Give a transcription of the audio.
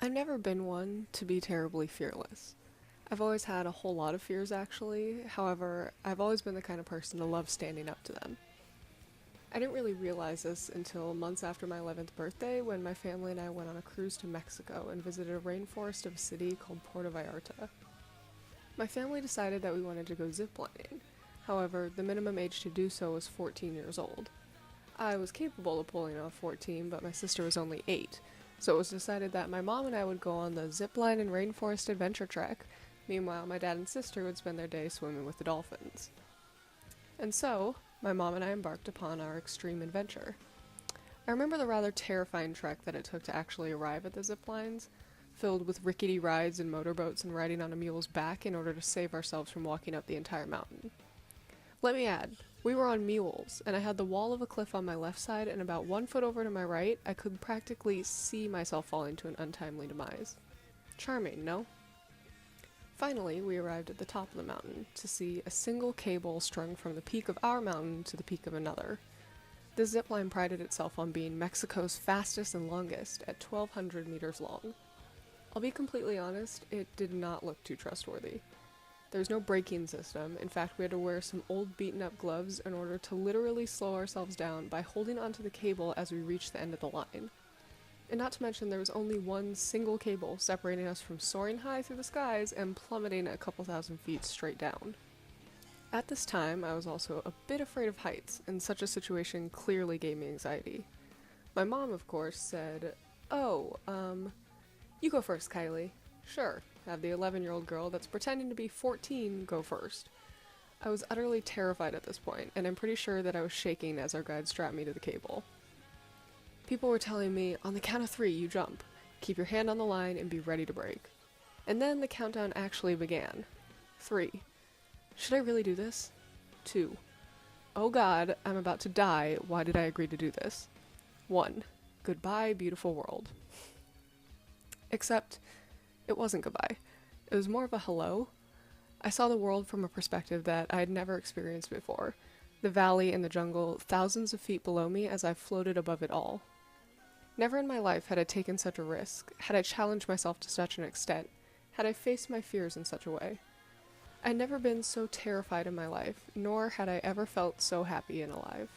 I've never been one to be terribly fearless. I've always had a whole lot of fears, actually. However, I've always been the kind of person to love standing up to them. I didn't really realize this until months after my 11th birthday when my family and I went on a cruise to Mexico and visited a rainforest of a city called Puerto Vallarta. My family decided that we wanted to go ziplining. However, the minimum age to do so was 14 years old. I was capable of pulling off 14, but my sister was only 8, so it was decided that my mom and I would go on the zipline and rainforest adventure trek. Meanwhile, my dad and sister would spend their day swimming with the dolphins. And so, my mom and I embarked upon our extreme adventure. I remember the rather terrifying trek that it took to actually arrive at the zip lines, filled with rickety rides and motorboats and riding on a mule's back in order to save ourselves from walking up the entire mountain. Let me add, we were on mules, and I had the wall of a cliff on my left side, and about 1 foot over to my right, I could practically see myself falling to an untimely demise. Charming, no? Finally, we arrived at the top of the mountain to see a single cable strung from the peak of our mountain to the peak of another. This zipline prided itself on being Mexico's fastest and longest at 1,200 meters long. I'll be completely honest, it did not look too trustworthy. There was no braking system. In fact, we had to wear some old beaten up gloves in order to literally slow ourselves down by holding onto the cable as we reached the end of the line. And not to mention, there was only one single cable separating us from soaring high through the skies and plummeting a couple thousand feet straight down. At this time, I was also a bit afraid of heights, and such a situation clearly gave me anxiety. My mom, of course, said, you go first, Kylie. Sure, have the 11-year-old girl that's pretending to be 14 go first. I was utterly terrified at this point, and I'm pretty sure that I was shaking as our guide strapped me to the cable. People were telling me, on the count of 3, you jump. Keep your hand on the line and be ready to break. And then the countdown actually began. 3. Should I really do this? 2. Oh God, I'm about to die. Why did I agree to do this? 1. Goodbye, beautiful world. Except, it wasn't goodbye. It was more of a hello. I saw the world from a perspective that I had never experienced before. The valley and the jungle, thousands of feet below me as I floated above it all. Never in my life had I taken such a risk, had I challenged myself to such an extent, had I faced my fears in such a way. I'd never been so terrified in my life, nor had I ever felt so happy and alive.